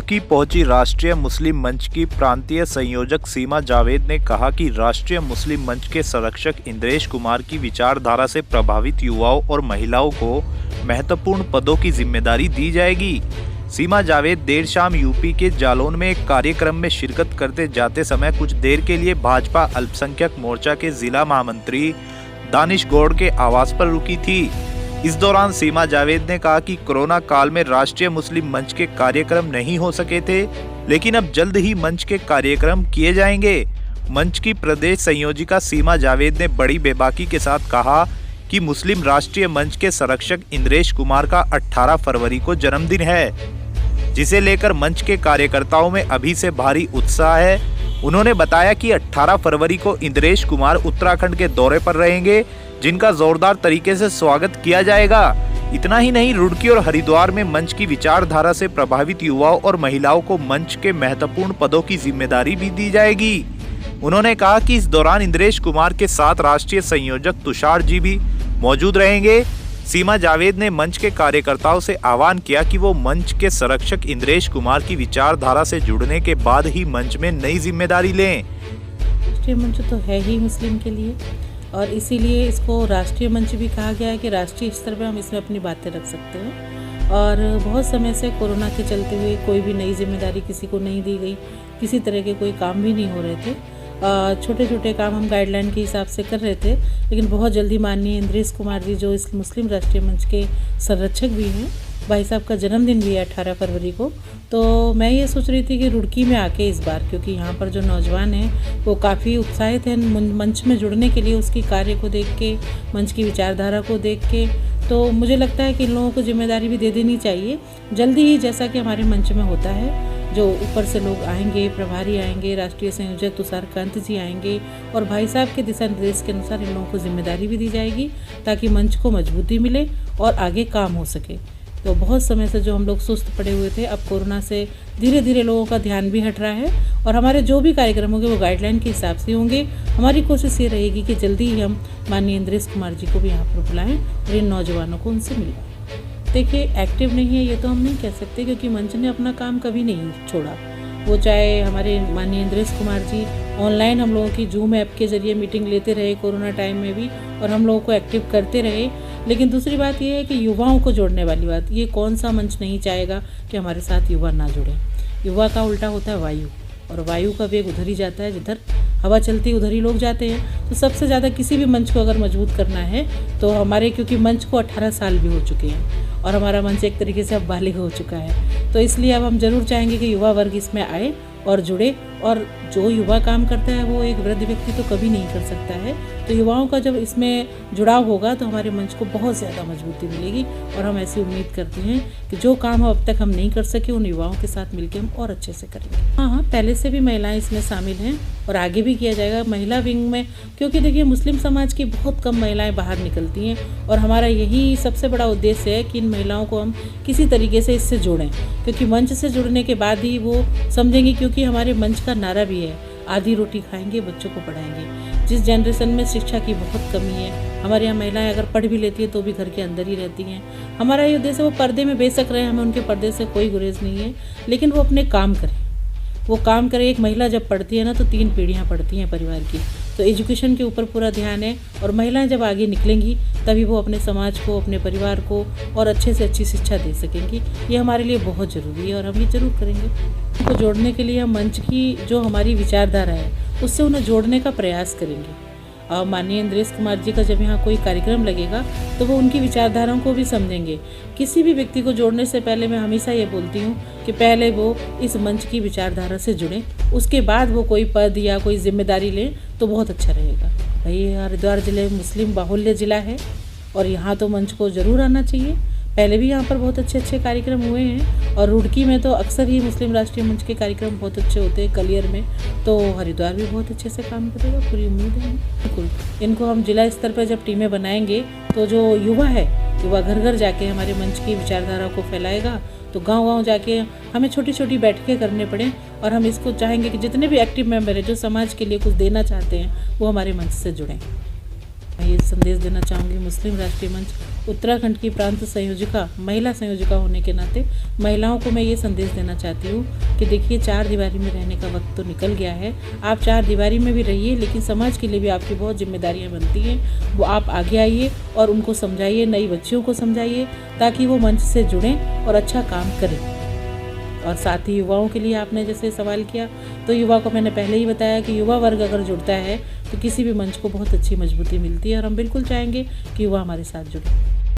रुड़की पहुंची राष्ट्रीय मुस्लिम मंच की प्रांतीय संयोजक सीमा जावेद ने कहा कि राष्ट्रीय मुस्लिम मंच के संरक्षक इंद्रेश कुमार की विचारधारा से प्रभावित युवाओं और महिलाओं को महत्वपूर्ण पदों की जिम्मेदारी दी जाएगी। सीमा जावेद देर शाम यूपी के जालौन में एक कार्यक्रम में शिरकत करते जाते समय कुछ देर के लिए भाजपा अल्पसंख्यक मोर्चा के जिला महामंत्री दानिश गौड़ के आवास पर रुकी थी। इस दौरान सीमा जावेद ने कहा कि कोरोना काल में राष्ट्रीय मुस्लिम मंच के कार्यक्रम नहीं हो सके थे, लेकिन अब जल्द ही मंच के कार्यक्रम किए जाएंगे। मंच की प्रदेश संयोजिका सीमा जावेद ने बड़ी बेबाकी के साथ कहा कि मुस्लिम राष्ट्रीय मंच के संरक्षक इंद्रेश कुमार का 18 फरवरी को जन्मदिन है, जिसे लेकर मंच के कार्यकर्ताओं में अभी से भारी उत्साह है। उन्होंने बताया कि 18 फरवरी को इंद्रेश कुमार उत्तराखंड के दौरे पर रहेंगे, जिनका जोरदार तरीके से स्वागत किया जाएगा। इतना ही नहीं, रुड़की और हरिद्वार में मंच की विचारधारा से प्रभावित युवाओं और महिलाओं को मंच के महत्वपूर्ण पदों की जिम्मेदारी भी दी जाएगी। उन्होंने कहा कि इस दौरान इंद्रेश कुमार के साथ राष्ट्रीय संयोजक तुषार जी भी मौजूद रहेंगे। सीमा जावेद ने मंच के कार्यकर्ताओं से आह्वान किया कि वो मंच के संरक्षक इंद्रेश कुमार की विचारधारा से जुड़ने के बाद ही मंच में नई जिम्मेदारी लें। राष्ट्रीय मंच तो है ही मुस्लिम के लिए, और इसीलिए इसको राष्ट्रीय मंच भी कहा गया है कि राष्ट्रीय स्तर पर हम इसमें अपनी बातें रख सकते हैं। और बहुत समय से कोरोना के चलते हुए कोई भी नई जिम्मेदारी किसी को नहीं दी गई, किसी तरह के कोई काम भी नहीं हो रहे थे। छोटे छोटे काम हम गाइडलाइन के हिसाब से कर रहे थे, लेकिन बहुत जल्दी माननीय इंद्रेश कुमार जी, जो इस मुस्लिम राष्ट्रीय मंच के संरक्षक भी हैं, भाई साहब का जन्मदिन भी है 18 फरवरी को। तो मैं ये सोच रही थी कि रुड़की में आके इस बार, क्योंकि यहाँ पर जो नौजवान हैं वो काफ़ी उत्साहित हैं मंच में जुड़ने के लिए, उसकी कार्य को देख के, मंच की विचारधारा को देख के, तो मुझे लगता है कि इन लोगों को जिम्मेदारी भी दे देनी चाहिए जल्दी ही, जैसा कि हमारे मंच में होता है। जो ऊपर से लोग आएंगे, प्रभारी आएंगे, राष्ट्रीय संयोजक तुषार कांत जी आएंगे, और भाई साहब के दिशा निर्देश के अनुसार इन लोगों को जिम्मेदारी भी दी जाएगी, ताकि मंच को मजबूती मिले और आगे काम हो सके। तो बहुत समय से जो हम लोग सुस्त पड़े हुए थे, अब कोरोना से धीरे धीरे लोगों का ध्यान भी हट रहा है, और हमारे जो भी कार्यक्रम होंगे वो गाइडलाइन के हिसाब से होंगे। हमारी कोशिश ये रहेगी कि जल्दी ही हम माननीय इंद्रेश कुमार जी को भी यहाँ पर बुलाएं और इन नौजवानों को उनसे मिलवाएं। देखिए, एक्टिव नहीं है ये तो हम नहीं कह सकते, क्योंकि मंच ने अपना काम कभी नहीं छोड़ा। वो चाहे हमारे माननीय इंद्रेश कुमार जी ऑनलाइन हम लोगों की जूम ऐप के जरिए मीटिंग लेते रहे कोरोना टाइम में भी, और हम लोगों को एक्टिव करते रहे। लेकिन दूसरी बात ये है कि युवाओं को जोड़ने वाली बात, ये कौन सा मंच नहीं चाहेगा कि हमारे साथ युवा ना जुड़े। युवा का उल्टा होता है वायु, और वायु का वेग उधर ही जाता है, जिधर हवा चलती है उधर ही लोग जाते हैं। तो सबसे ज़्यादा किसी भी मंच को अगर मजबूत करना है तो हमारे, क्योंकि मंच को 18 साल भी हो चुके हैं और हमारा मंच एक तरीके से अब बालिग हो चुका है, तो इसलिए अब हम ज़रूर चाहेंगे कि युवा वर्ग इसमें आए और जुड़े। और जो युवा काम करता है वो एक वृद्ध व्यक्ति तो कभी नहीं कर सकता है। तो युवाओं का जब इसमें जुड़ाव होगा तो हमारे मंच को बहुत ज़्यादा मजबूती मिलेगी, और हम ऐसी उम्मीद करते हैं कि जो काम अब तक हम नहीं कर सके उन युवाओं के साथ मिलकर हम और अच्छे से करेंगे। हाँ, पहले से भी महिलाएं इसमें शामिल हैं और आगे भी किया जाएगा महिला विंग में, क्योंकि देखिए मुस्लिम समाज की बहुत कम महिलाएं बाहर निकलती हैं, और हमारा यही सबसे बड़ा उद्देश्य है कि इन महिलाओं को हम किसी तरीके से इससे जोड़ें, क्योंकि मंच से जुड़ने के बाद ही वो समझेंगी। क्योंकि हमारे मंच का नारा भी है, आधी रोटी खाएंगे, बच्चों को पढ़ाएंगे। जिस जनरेशन में शिक्षा की बहुत कमी है, हमारे यहाँ महिलाएं अगर पढ़ भी लेती हैं तो भी घर के अंदर ही रहती हैं। हमारा ये उद्देश्य, वो पर्दे में बेशक रहे, हमें उनके पर्दे से कोई गुरेज नहीं है, लेकिन वो अपने काम करें, वो काम करे। एक महिला जब पढ़ती है ना, तो 3 पीढ़ियाँ पढ़ती हैं परिवार की। तो एजुकेशन के ऊपर पूरा ध्यान है, और महिलाएं जब आगे निकलेंगी तभी वो अपने समाज को, अपने परिवार को और अच्छे से अच्छी शिक्षा दे सकेंगी। ये हमारे लिए बहुत ज़रूरी है, और हम ये ज़रूर करेंगे। उनको जोड़ने के लिए हम मंच की जो हमारी विचारधारा है उससे उन्हें जोड़ने का प्रयास करेंगे। माननीय इंद्रेश कुमार जी का जब यहाँ कोई कार्यक्रम लगेगा तो वो उनकी विचारधाराओं को भी समझेंगे। किसी भी व्यक्ति को जोड़ने से पहले मैं हमेशा ये बोलती हूँ कि पहले वो इस मंच की विचारधारा से जुड़ें, उसके बाद वो कोई पद या कोई जिम्मेदारी लें तो बहुत अच्छा रहेगा। भाई, हरिद्वार जिले मुस्लिम बाहुल्य ज़िला है, और यहाँ तो मंच को ज़रूर आना चाहिए। पहले भी यहाँ पर बहुत अच्छे अच्छे कार्यक्रम हुए हैं, और रुड़की में तो अक्सर ही मुस्लिम राष्ट्रीय मंच के कार्यक्रम बहुत अच्छे होते हैं, कलियर में। तो हरिद्वार भी बहुत अच्छे से काम करेगा, पूरी उम्मीद है। बिल्कुल, इनको हम जिला स्तर पर जब टीमें बनाएंगे तो जो युवा है, युवा घर घर जाके हमारे मंच की विचारधारा को फैलाएगा। तो गांव-गांव जाके हमें छोटी छोटी बैठकें करने पड़े, और हम इसको चाहेंगे कि जितने भी एक्टिव मेंबर हैं जो समाज के लिए कुछ देना चाहते हैं वो हमारे मंच से जुड़ें। मैं ये संदेश देना चाहूँगी मुस्लिम राष्ट्रीय मंच उत्तराखंड की प्रांत संयोजिका, महिला संयोजिका होने के नाते महिलाओं को मैं ये संदेश देना चाहती हूँ कि देखिए, चार दीवारी में रहने का वक्त तो निकल गया है। आप चार दीवारी में भी रहिए, लेकिन समाज के लिए भी आपकी बहुत जिम्मेदारियाँ बनती हैं। वो आप आगे आइए और उनको समझाइए, नई बच्चियों को समझाइए, ताकि वो मंच से जुड़ें और अच्छा काम करें। और साथ ही युवाओं के लिए आपने जैसे सवाल किया, तो युवा को मैंने पहले ही बताया कि युवा वर्ग अगर जुड़ता है तो किसी भी मंच को बहुत अच्छी मजबूती मिलती है, और हम बिल्कुल चाहेंगे कि युवा हमारे साथ जुड़े।